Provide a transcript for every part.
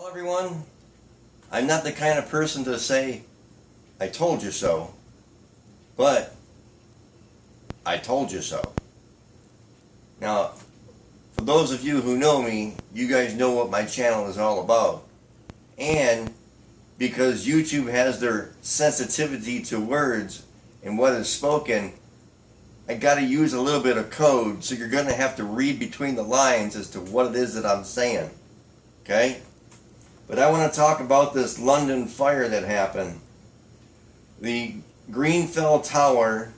Well, everyone, I'm not the kind of person to say, I told you so, but I told you so. Now, for those of you who know me, you guys know what my channel is all about. And because YouTube has their sensitivity to words and what is spoken, I got to use a little bit of code, so you're going to have to read between the lines as to what it is that I'm saying. Okay? But I want to talk about this London fire that happened. The Grenfell Tower,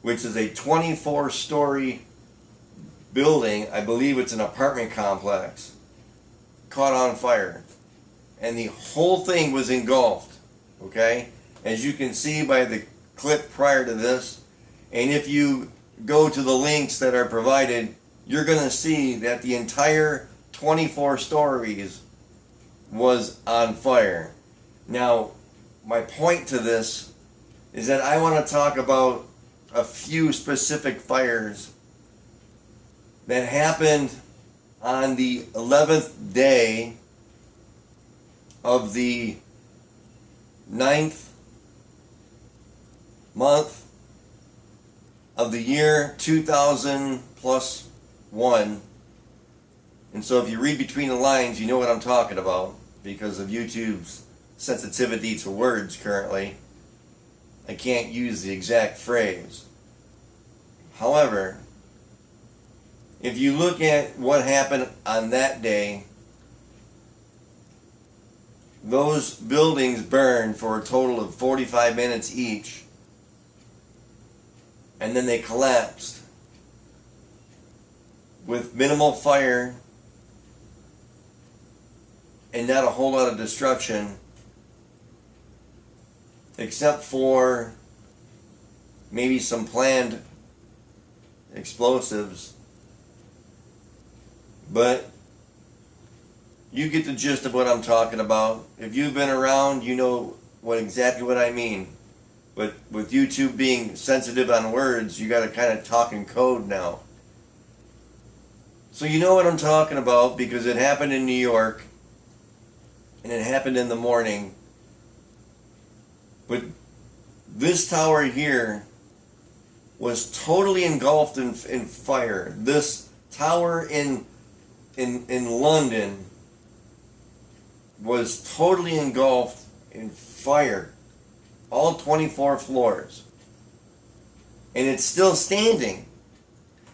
which is a 24-story building, I believe it's an apartment complex, caught on fire. And the whole thing was engulfed, okay? As you can see by the clip prior to this, and if you go to the links that are provided, you're going to see that the entire 24 stories was on fire. Now, my point to this is that I want to talk about a few specific fires that happened on the 11th day of the 9th month of the year 2000 plus 1. And so if you read between the lines, you know what I'm talking about because of YouTube's sensitivity to words currently. I can't use the exact phrase. However, if you look at what happened on that day, those buildings burned for a total of 45 minutes each, and then they collapsed with minimal fire and not a whole lot of destruction, except for maybe some planned explosives. But you get the gist of what I'm talking about. If you've been around, you know exactly what I mean. But with YouTube being sensitive on words, you got to kind of talk in code now. So you know what I'm talking about because it happened in New York and it happened in the morning. But this tower here was totally engulfed in fire. This tower in London was totally engulfed in fire. All 24 floors. And it's still standing.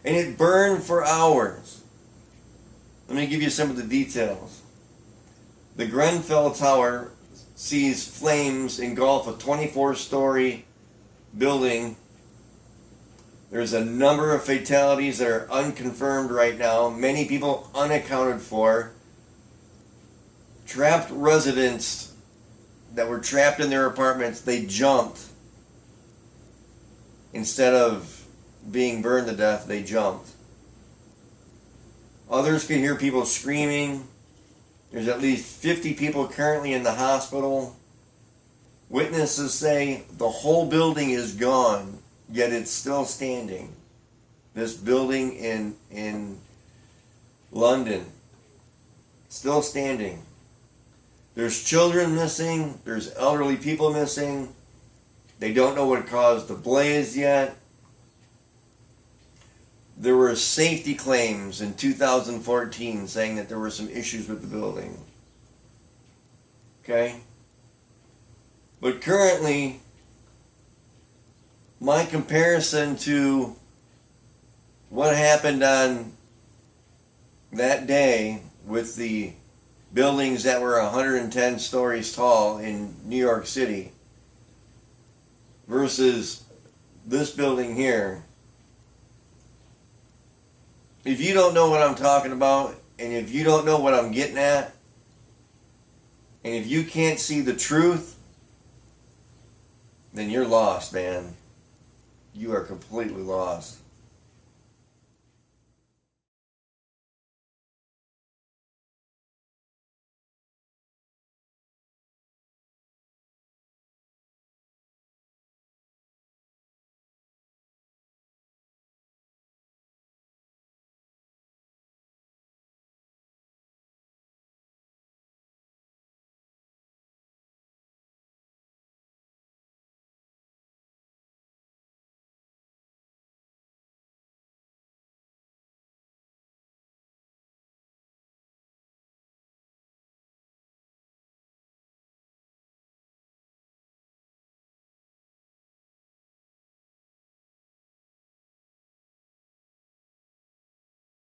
And it burned for hours. Let me give you some of the details. The Grenfell Tower sees flames engulf a 24-story building. There's a number of fatalities that are unconfirmed right now. Many people unaccounted for. Trapped residents that were trapped in their apartments, they jumped. Instead of being burned to death, they jumped. Others could hear people screaming. There's at least 50 people currently in the hospital. Witnesses say the whole building is gone, yet it's still standing. This building in London, still standing. There's children missing. There's elderly people missing. They don't know what caused the blaze yet. There were safety claims in 2014 saying that there were some issues with the building. Okay? But currently, my comparison to what happened on that day with the buildings that were 110 stories tall in New York City versus this building here. If you don't know what I'm talking about, and if you don't know what I'm getting at, and if you can't see the truth, then you're lost, man. You are completely lost.